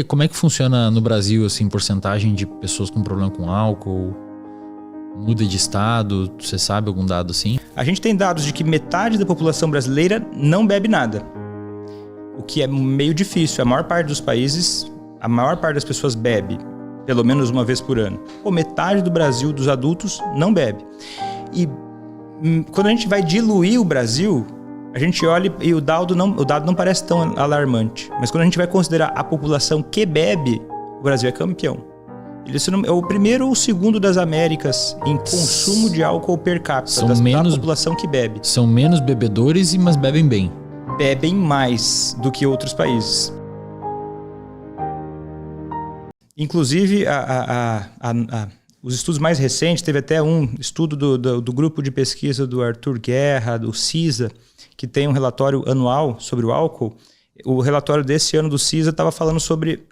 Como é que funciona no Brasil, assim, porcentagem de pessoas com problema com álcool? Muda de estado? Você sabe algum dado assim? A gente tem dados de que metade da população brasileira não bebe nada. O que é meio difícil. A maior parte dos países, a maior parte das pessoas bebe, pelo menos uma vez por ano. Metade do Brasil, dos adultos, não bebe. E quando a gente vai diluir o Brasil, a gente olha e o dado não parece tão alarmante. Mas quando a gente vai considerar a população que bebe, o Brasil é campeão. Ele é o primeiro ou o segundo das Américas em consumo de álcool per capita da população que bebe. São menos bebedores, mas bebem bem. Bebem mais do que outros países. Inclusive, os estudos mais recentes, teve até um estudo do grupo de pesquisa do Arthur Guerra, do CISA, que tem um relatório anual sobre o álcool. O relatório desse ano do CISA estava falando sobre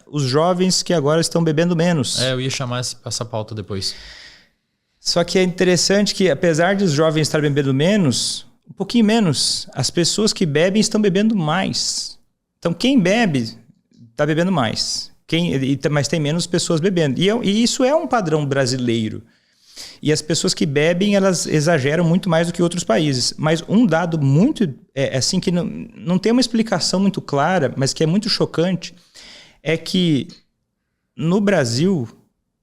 os jovens que agora estão bebendo menos. Eu ia chamar essa pauta depois. Só que é interessante que, apesar de os jovens estarem bebendo menos, um pouquinho menos, as pessoas que bebem estão bebendo mais. Então, quem bebe está bebendo mais. Mas tem menos pessoas bebendo. E isso é um padrão brasileiro. E as pessoas que bebem, elas exageram muito mais do que outros países. Mas um dado muito, assim, que não tem uma explicação muito clara, mas que é muito chocante, é que no Brasil,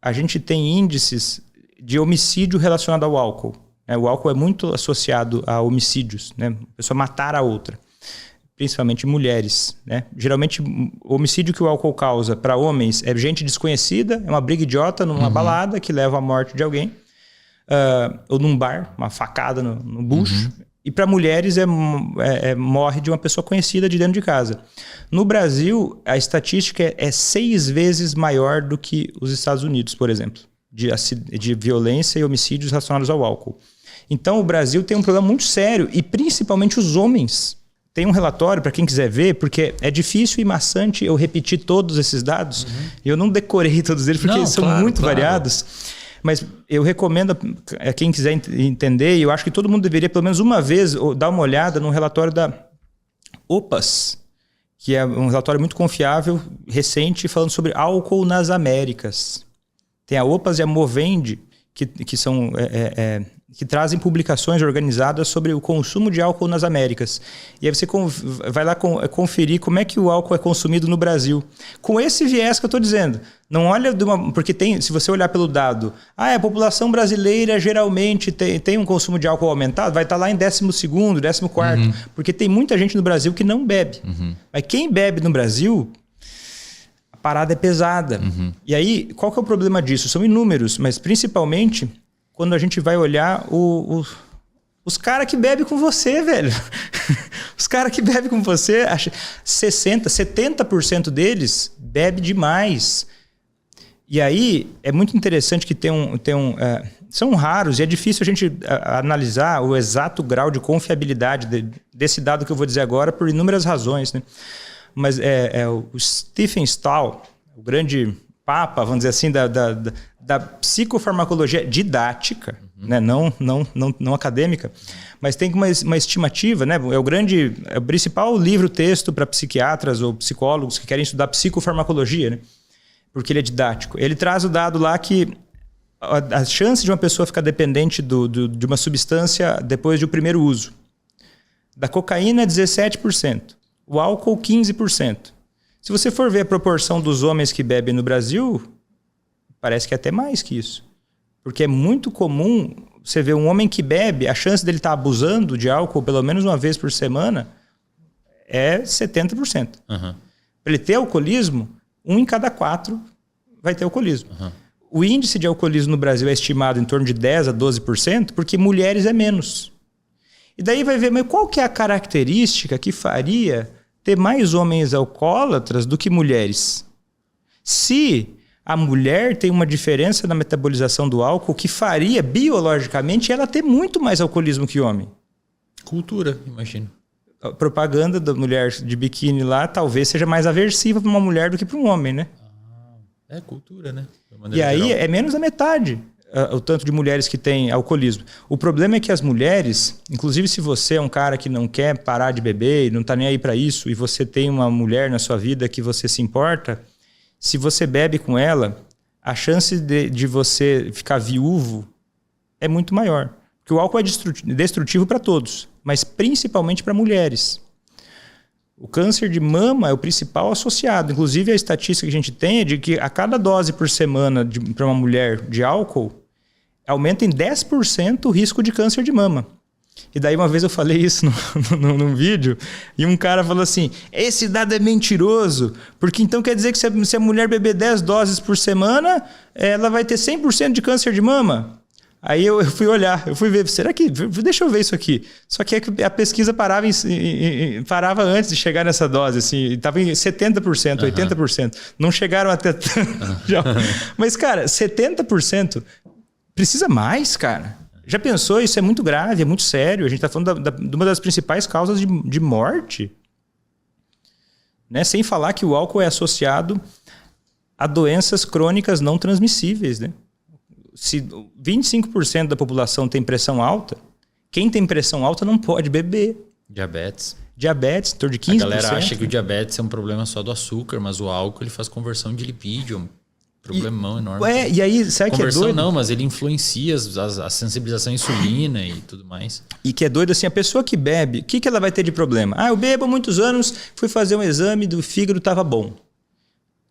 a gente tem índices de homicídio relacionado ao álcool. O álcool é muito associado a homicídios, né? A pessoa matar a outra. Principalmente mulheres, né? Geralmente, o homicídio que o álcool causa para homens é gente desconhecida, é uma briga idiota numa balada que leva à morte de alguém, ou num bar, uma facada no bucho. E para mulheres morre de uma pessoa conhecida de dentro de casa. No Brasil, a estatística é 6 vezes maior do que os Estados Unidos, por exemplo, de violência e homicídios relacionados ao álcool. Então, o Brasil tem um problema muito sério, e principalmente os homens. Tem um relatório para quem quiser ver, porque é difícil e maçante eu repetir todos esses dados. E eu não decorei todos eles, porque eles são muito variados. Mas eu recomendo a quem quiser entender, e eu acho que todo mundo deveria pelo menos uma vez dar uma olhada no relatório da OPAS, que é um relatório muito confiável, recente, falando sobre álcool nas Américas. Tem a OPAS e a Movende, que são... que trazem publicações organizadas sobre o consumo de álcool nas Américas. E aí você vai lá conferir como é que o álcool é consumido no Brasil. Com esse viés que eu estou dizendo. Não olha porque se você olhar pelo dado, a população brasileira geralmente tem um consumo de álcool aumentado, vai estar lá em 12º, 14º, porque tem muita gente no Brasil que não bebe. Mas quem bebe no Brasil, a parada é pesada. E aí, qual que é o problema disso? São inúmeros, mas principalmente... quando a gente vai olhar os caras que bebem com você, velho. Os caras que bebem com você, 60%, 70% deles bebe demais. E aí, é muito interessante que são raros e é difícil a gente analisar o exato grau de confiabilidade desse dado que eu vou dizer agora por inúmeras razões, né? Mas o Stephen Stahl, o grande papa, vamos dizer assim, da psicofarmacologia didática, né? não acadêmica, mas tem uma estimativa, né? É o principal livro-texto para psiquiatras ou psicólogos que querem estudar psicofarmacologia, né? Porque ele é didático. Ele traz o dado lá que a chance de uma pessoa ficar dependente de uma substância depois do primeiro uso. Da cocaína é 17%, o álcool 15%. Se você for ver a proporção dos homens que bebem no Brasil, parece que é até mais que isso. Porque é muito comum você ver um homem que bebe, a chance dele estar abusando de álcool pelo menos uma vez por semana é 70%. Para ele ter alcoolismo, 1 em cada 4 vai ter alcoolismo. O índice de alcoolismo no Brasil é estimado em torno de 10% a 12%, porque mulheres é menos. E daí vai ver, mas qual que é a característica que faria ter mais homens alcoólatras do que mulheres? Se a mulher tem uma diferença na metabolização do álcool que faria, biologicamente, ela ter muito mais alcoolismo que homem. Cultura, imagino. A propaganda da mulher de biquíni lá talvez seja mais aversiva para uma mulher do que para um homem, né? É cultura, né? E aí é menos da metade. o tanto de mulheres que têm alcoolismo. O problema é que as mulheres, inclusive se você é um cara que não quer parar de beber e não está nem aí para isso, e você tem uma mulher na sua vida que você se importa, se você bebe com ela, a chance de você ficar viúvo é muito maior. Porque o álcool é destrutivo para todos, mas principalmente para mulheres. O câncer de mama é o principal associado. Inclusive, a estatística que a gente tem é de que a cada dose por semana para uma mulher de álcool, aumenta em 10% o risco de câncer de mama. E daí uma vez eu falei isso num vídeo, e um cara falou assim, esse dado é mentiroso, porque então quer dizer que se a mulher beber 10 doses por semana, ela vai ter 100% de câncer de mama? Aí eu fui olhar, eu fui ver, será que... Deixa eu ver isso aqui. Só que a pesquisa parava antes de chegar nessa dose, assim, estava em 70%, 80%. Não chegaram até tanto. Mas, cara, 70% precisa mais, cara. Já pensou? Isso é muito grave, é muito sério. A gente está falando de uma das principais causas de morte. Né? Sem falar que o álcool é associado a doenças crônicas não transmissíveis, né? Se 25% da população tem pressão alta, quem tem pressão alta não pode beber. Diabetes, em torno de 15%. A galera acha que o diabetes é um problema só do açúcar, mas o álcool ele faz conversão de lipídio, um problemão enorme. E aí, sabe que é doido? Conversão não, mas ele influencia a sensibilização à insulina e tudo mais. E que é doido assim, a pessoa que bebe, o que ela vai ter de problema? Eu bebo há muitos anos, fui fazer um exame do fígado, estava bom.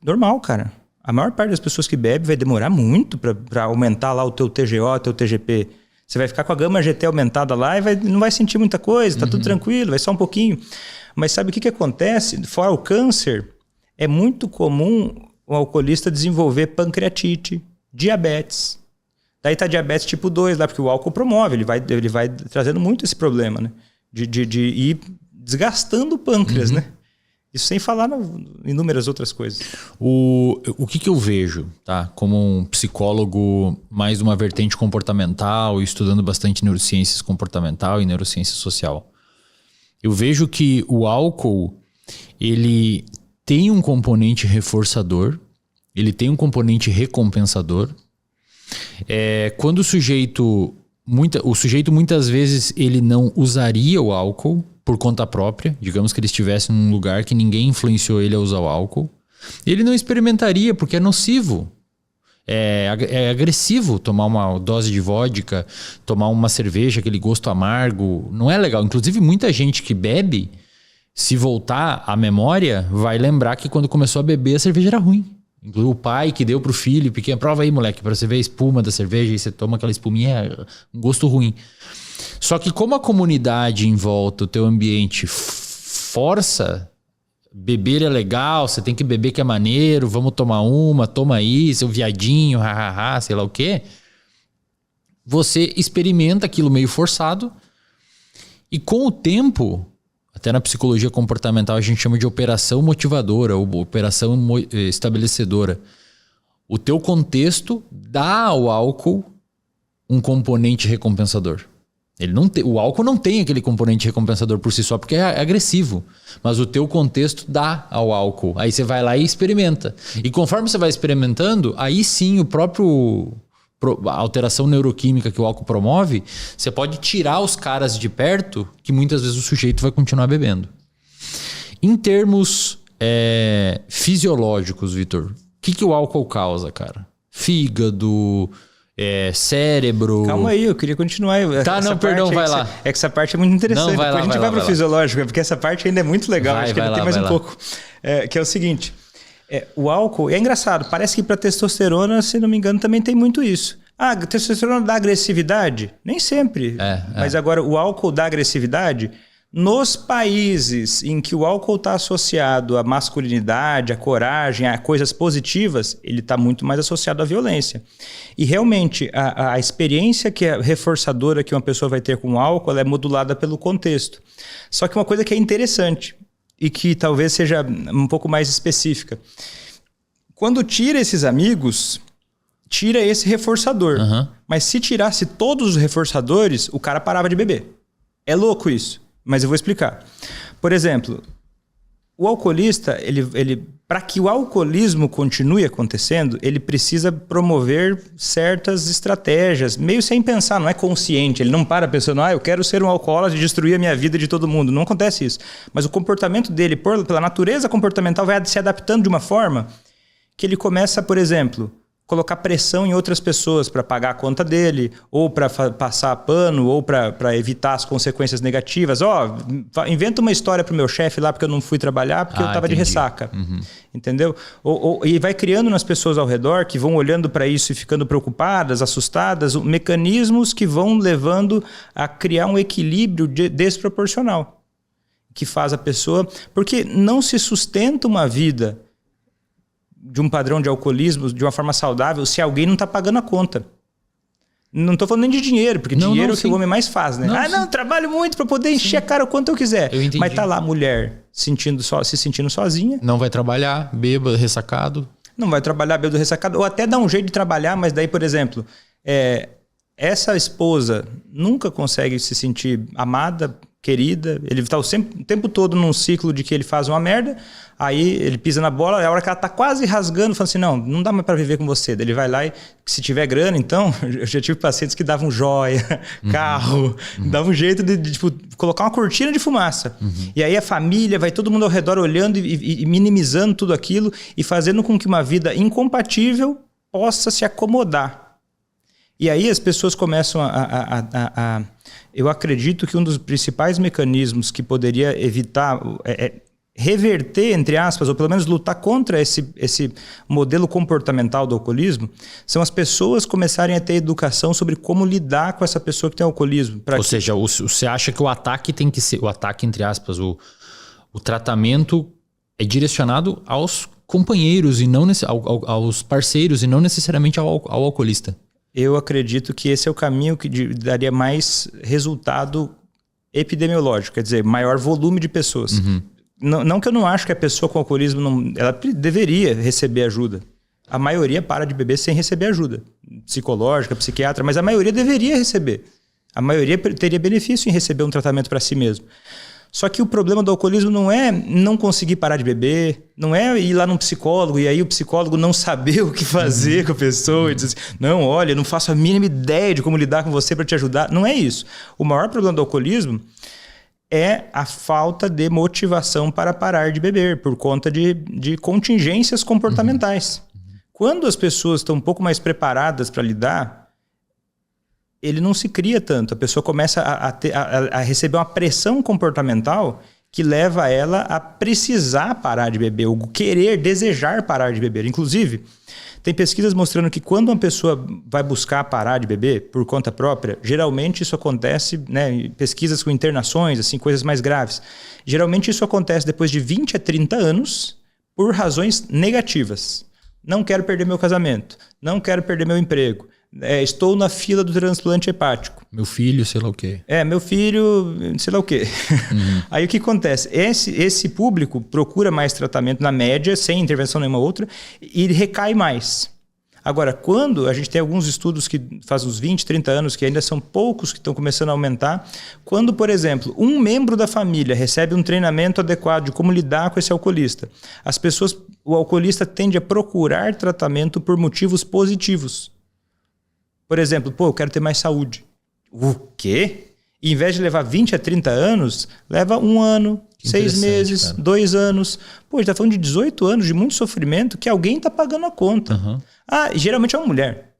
Normal, cara. A maior parte das pessoas que bebe vai demorar muito para aumentar lá o teu TGO, teu TGP. Você vai ficar com a gama GT aumentada lá e não vai sentir muita coisa, tá tudo tranquilo, vai só um pouquinho. Mas sabe o que acontece? Fora o câncer, é muito comum o alcoolista desenvolver pancreatite, diabetes. Daí tá diabetes tipo 2 lá, porque o álcool promove, ele vai trazendo muito esse problema, né? De ir desgastando o pâncreas, né? Isso sem falar em inúmeras outras coisas. O que eu vejo, tá? Como um psicólogo mais uma vertente comportamental, estudando bastante neurociências comportamental e neurociência social. Eu vejo que o álcool, ele tem um componente reforçador, ele tem um componente recompensador. Quando o sujeito muitas vezes ele não usaria o álcool por conta própria, digamos que ele estivesse num lugar que ninguém influenciou ele a usar o álcool, ele não experimentaria porque é nocivo. É agressivo tomar uma dose de vodka, tomar uma cerveja, aquele gosto amargo, não é legal. Inclusive muita gente que bebe, se voltar à memória, vai lembrar que quando começou a beber a cerveja era ruim. Inclusive o pai que deu pro filho, pequeno, prova aí moleque, pra você ver a espuma da cerveja e você toma aquela espuminha, é um gosto ruim. Só que como a comunidade em volta, o teu ambiente força, beber é legal, você tem que beber que é maneiro, vamos tomar uma, toma aí, seu viadinho, hahaha, sei lá o quê. Você experimenta aquilo meio forçado e com o tempo, até na psicologia comportamental a gente chama de operação motivadora ou operação estabelecedora. O teu contexto dá ao álcool um componente recompensador. O álcool não tem aquele componente recompensador por si só, porque é agressivo. Mas o teu contexto dá ao álcool. Aí você vai lá e experimenta. E conforme você vai experimentando, aí sim a alteração neuroquímica que o álcool promove, você pode tirar os caras de perto, que muitas vezes o sujeito vai continuar bebendo. Em termos fisiológicos, Vitor, o que o álcool causa, cara? Fígado... cérebro... Calma aí, eu queria continuar. Vai lá. É que essa parte é muito interessante. Não, Depois a gente vai para o fisiológico, porque essa parte ainda é muito legal. Acho que ainda tem mais um pouco. Que é o seguinte, o álcool, é engraçado, parece que para testosterona, se não me engano, também tem muito isso. A testosterona dá agressividade? Nem sempre. Mas agora, o álcool dá agressividade... Nos países em que o álcool está associado à masculinidade, à coragem, a coisas positivas, ele está muito mais associado à violência. E realmente, a experiência que é reforçadora que uma pessoa vai ter com o álcool, ela é modulada pelo contexto. Só que uma coisa que é interessante e que talvez seja um pouco mais específica. Quando tira esses amigos, tira esse reforçador. Mas se tirasse todos os reforçadores, o cara parava de beber. É louco isso. Mas eu vou explicar. Por exemplo, O alcoolista, para que o alcoolismo continue acontecendo, ele precisa promover certas estratégias, meio sem pensar, não é consciente. Ele não para pensando, eu quero ser um alcoólatra e destruir a minha vida de todo mundo. Não acontece isso. Mas o comportamento dele, pela natureza comportamental, vai se adaptando de uma forma que ele começa, por exemplo, colocar pressão em outras pessoas para pagar a conta dele, ou para passar pano, ou para evitar as consequências negativas. Inventa uma história para o meu chefe lá porque eu não fui trabalhar porque eu estava de ressaca. Entendeu? E vai criando nas pessoas ao redor que vão olhando para isso e ficando preocupadas, assustadas, mecanismos que vão levando a criar um equilíbrio desproporcional. Que faz a pessoa... Porque não se sustenta uma vida de um padrão de alcoolismo de uma forma saudável se alguém não está pagando a conta. Não estou falando nem de dinheiro, porque dinheiro é o que o homem mais faz, né? Trabalho muito para poder encher a cara o quanto eu quiser. Mas tá lá a mulher se sentindo sozinha. Não vai trabalhar, bêbado, ressacado. Não vai trabalhar, bêbado, ressacado. Ou até dá um jeito de trabalhar, mas daí, por exemplo, essa esposa nunca consegue se sentir amada, querida, ele está o tempo todo num ciclo de que ele faz uma merda, aí ele pisa na bola, a hora que ela está quase rasgando, fala assim, não dá mais para viver com você. Daí ele vai lá e, se tiver grana, então, eu já tive pacientes que davam joia, carro, davam um jeito de tipo, colocar uma cortina de fumaça. E aí a família, vai todo mundo ao redor olhando e minimizando tudo aquilo e fazendo com que uma vida incompatível possa se acomodar. E aí as pessoas começam eu acredito que um dos principais mecanismos que poderia evitar, reverter, entre aspas, ou pelo menos lutar contra esse modelo comportamental do alcoolismo, são as pessoas começarem a ter educação sobre como lidar com essa pessoa que tem alcoolismo. Ou seja, você acha que o ataque tem que ser, o ataque, entre aspas, o tratamento é direcionado aos companheiros e não aos parceiros e não necessariamente ao alcoolista? Eu acredito que esse é o caminho que daria mais resultado epidemiológico, quer dizer, maior volume de pessoas. Não que eu não acho que a pessoa com alcoolismo ela deveria receber ajuda. A maioria para de beber sem receber ajuda psicológica, psiquiatra, mas a maioria deveria receber. A maioria teria benefício em receber um tratamento para si mesmo. Só que o problema do alcoolismo não é não conseguir parar de beber, não é ir lá num psicólogo e aí o psicólogo não saber o que fazer com a pessoa e dizer assim, não, olha, eu não faço a mínima ideia de como lidar com você para te ajudar. Não é isso. O maior problema do alcoolismo é a falta de motivação para parar de beber por conta de contingências comportamentais. Quando as pessoas estão um pouco mais preparadas para lidar, ele não se cria tanto. A pessoa começa a receber uma pressão comportamental que leva ela a precisar parar de beber, ou querer, desejar parar de beber. Inclusive, tem pesquisas mostrando que quando uma pessoa vai buscar parar de beber por conta própria, geralmente isso acontece, né, pesquisas com internações, assim, coisas mais graves. Geralmente isso acontece depois de 20 a 30 anos por razões negativas. Não quero perder meu casamento, não quero perder meu emprego. Estou na fila do transplante hepático. Meu filho, sei lá o quê. Meu filho, sei lá o quê. Aí o que acontece? Esse público procura mais tratamento na média, sem intervenção nenhuma outra, e recai mais. Agora, quando a gente tem alguns estudos que fazem uns 20, 30 anos, que ainda são poucos que estão começando a aumentar, quando, por exemplo, um membro da família recebe um treinamento adequado de como lidar com esse alcoolista, o alcoolista tende a procurar tratamento por motivos positivos. Por exemplo, eu quero ter mais saúde. O quê? E em vez de levar 20 a 30 anos, leva 1 ano, 6 meses, cara. 2 anos. A gente está falando de 18 anos de muito sofrimento que alguém está pagando a conta. Geralmente é uma mulher.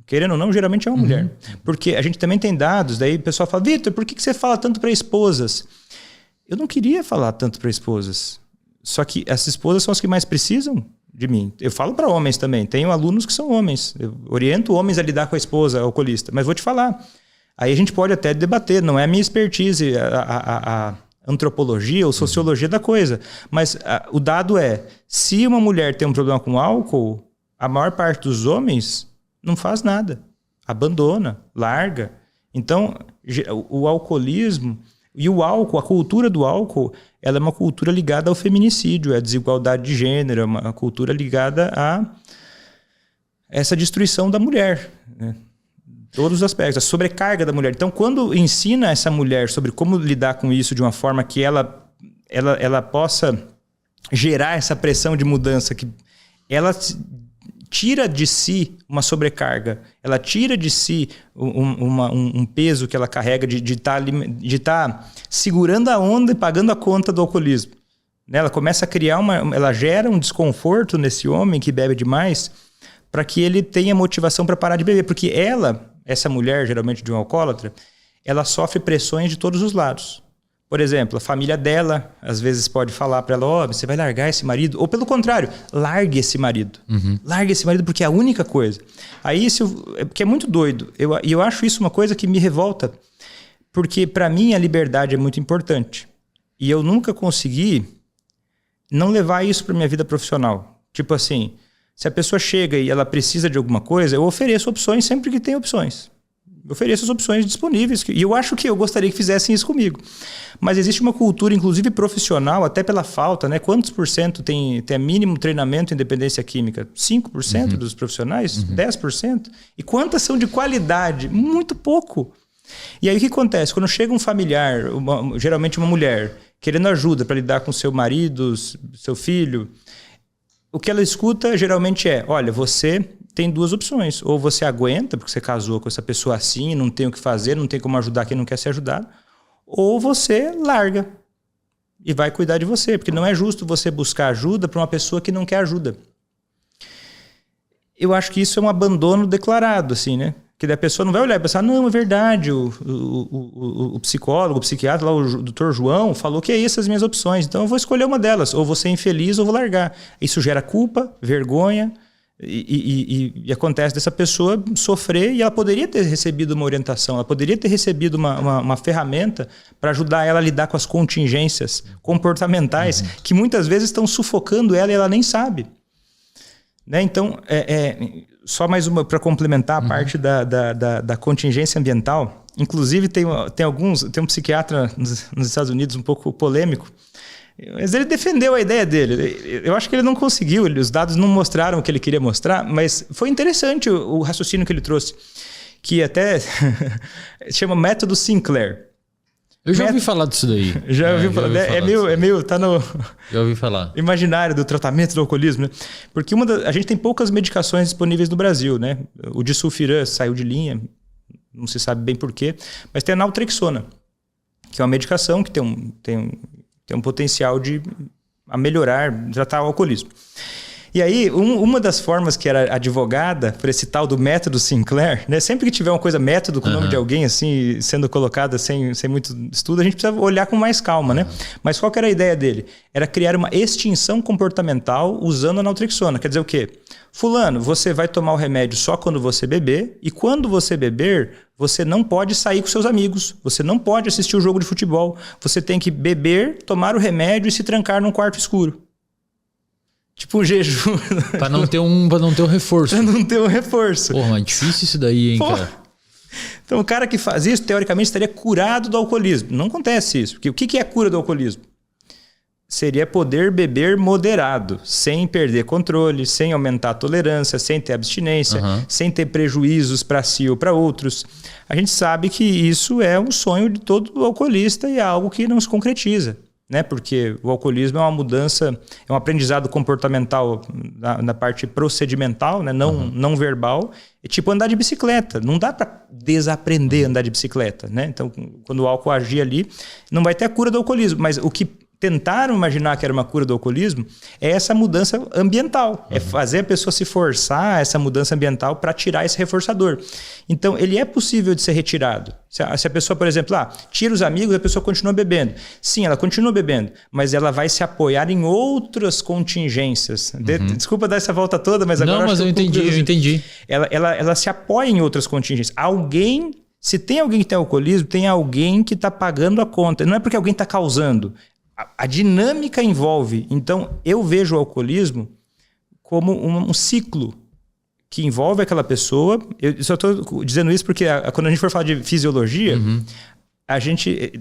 Querendo ou não, geralmente é uma mulher. Porque a gente também tem dados, daí o pessoal fala, Vitor, por que você fala tanto para esposas? Eu não queria falar tanto para esposas. Só que essas esposas são as que mais precisam de mim. Eu falo para homens também. Tenho alunos que são homens. Eu oriento homens a lidar com a esposa alcoolista. Mas vou te falar. Aí a gente pode até debater. Não é a minha expertise, a antropologia ou sociologia da coisa. Mas o dado é, se uma mulher tem um problema com álcool, a maior parte dos homens não faz nada. Abandona, larga. Então, o alcoolismo e o álcool, a cultura do álcool, ela é uma cultura ligada ao feminicídio, à desigualdade de gênero, é uma cultura ligada a essa destruição da mulher, né? Todos os aspectos, a sobrecarga da mulher. Então, quando ensina essa mulher sobre como lidar com isso de uma forma que ela possa gerar essa pressão de mudança, que ela tira de si uma sobrecarga, ela tira de si um peso que ela carrega de estar segurando a onda e pagando a conta do alcoolismo. Ela começa a criar ela gera um desconforto nesse homem que bebe demais, para que ele tenha motivação para parar de beber, porque essa mulher, geralmente de um alcoólatra, ela sofre pressões de todos os lados. Por exemplo, a família dela, às vezes pode falar para ela, você vai largar esse marido? Ou pelo contrário, largue esse marido. Largue esse marido porque é a única coisa. Aí porque é muito doido. E eu acho isso uma coisa que me revolta, porque para mim a liberdade é muito importante. E eu nunca consegui não levar isso para minha vida profissional. Tipo assim, se a pessoa chega e ela precisa de alguma coisa, eu ofereço opções sempre que tem opções. Eu ofereço as opções disponíveis. E eu acho que eu gostaria que fizessem isso comigo. Mas existe uma cultura, inclusive profissional, até pela falta, né? Quantos por cento tem mínimo treinamento em dependência química? 5% dos profissionais? 10%? E quantas são de qualidade? Muito pouco. E aí o que acontece? Quando chega um familiar, geralmente uma mulher, querendo ajuda para lidar com seu marido, seu filho, o que ela escuta geralmente é, olha, você tem duas opções. Ou você aguenta, porque você casou com essa pessoa assim, não tem o que fazer, não tem como ajudar quem não quer ser ajudado. Ou você larga e vai cuidar de você. Porque não é justo você buscar ajuda para uma pessoa que não quer ajuda. Eu acho que isso é um abandono declarado, assim, né? Que daí a pessoa não vai olhar e pensar, não, é verdade, o psicólogo, o psiquiatra, lá, o doutor João, falou que é essas as minhas opções. Então eu vou escolher uma delas. Ou vou ser infeliz ou vou largar. Isso gera culpa, vergonha. E acontece dessa pessoa sofrer, e ela poderia ter recebido uma orientação, ela poderia ter recebido uma ferramenta para ajudar ela a lidar com as contingências comportamentais que muitas vezes estão sufocando ela e ela nem sabe. Né? Então, só mais uma para complementar a parte da contingência ambiental. Inclusive, tem um psiquiatra nos Estados Unidos um pouco polêmico, mas ele defendeu a ideia dele. Eu acho que ele não conseguiu, os dados não mostraram o que ele queria mostrar, mas foi interessante o raciocínio que ele trouxe, que até chama método Sinclair. Eu já ouvi falar disso daí. Já ouvi falar. É meio tá no já ouvi falar. Imaginário do tratamento do alcoolismo, né? Porque a gente tem poucas medicações disponíveis no Brasil, né? O disulfiram saiu de linha, não se sabe bem por quê, mas tem a naltrexona, que é uma medicação que tem um potencial a melhorar, tratar o alcoolismo. E aí, uma das formas que era advogada por esse tal do método Sinclair, né? Sempre que tiver uma coisa método com o nome de alguém assim sendo colocada sem muito estudo, a gente precisa olhar com mais calma, né? Mas qual que era a ideia dele? Era criar uma extinção comportamental usando a naltrexona. Quer dizer o quê? Fulano, você vai tomar o remédio só quando você beber, e quando você beber, você não pode sair com seus amigos, você não pode assistir o jogo de futebol, você tem que beber, tomar o remédio e se trancar num quarto escuro. Tipo um jejum. Pra não ter um reforço. Pra não ter um reforço. Porra, mas difícil isso daí, hein, cara? Então o cara que faz isso, teoricamente, estaria curado do alcoolismo. Não acontece isso. Porque o que é a cura do alcoolismo? Seria poder beber moderado, sem perder controle, sem aumentar a tolerância, sem ter abstinência, sem ter prejuízos para si ou para outros. A gente sabe que isso é um sonho de todo alcoolista e é algo que não se concretiza. Né? Porque o alcoolismo é uma mudança, é um aprendizado comportamental na parte procedimental, né? Não verbal. É tipo andar de bicicleta. Não dá para desaprender a andar de bicicleta. Né? Então, quando o álcool agir ali, não vai ter a cura do alcoolismo. Mas o que tentaram imaginar que era uma cura do alcoolismo é essa mudança ambiental. É fazer a pessoa se forçar a essa mudança ambiental para tirar esse reforçador. Então, ele é possível de ser retirado. Se a pessoa, por exemplo, tira os amigos, a pessoa continua bebendo. Sim, ela continua bebendo, mas ela vai se apoiar em outras contingências. Desculpa dar essa volta toda, mas agora... Não, mas eu entendi. Ela se apoia em outras contingências. Se tem alguém que tem alcoolismo, tem alguém que está pagando a conta. Não é porque alguém está causando. A dinâmica envolve. Então, eu vejo o alcoolismo como um ciclo que envolve aquela pessoa. Eu só estou dizendo isso porque quando a gente for falar de fisiologia, a gente,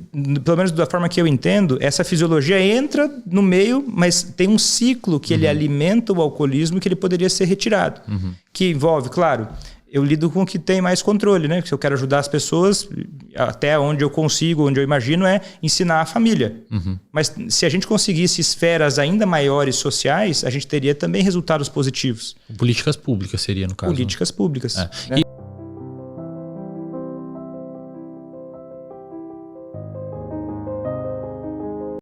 pelo menos da forma que eu entendo, essa fisiologia entra no meio, mas tem um ciclo que ele alimenta o alcoolismo que ele poderia ser retirado. Que envolve, claro, eu lido com o que tem mais controle, né? Se eu quero ajudar as pessoas, até onde eu consigo, onde eu imagino, é ensinar a família. Mas se a gente conseguisse esferas ainda maiores sociais, a gente teria também resultados positivos. Políticas públicas seria, no caso. Políticas públicas. É. Né?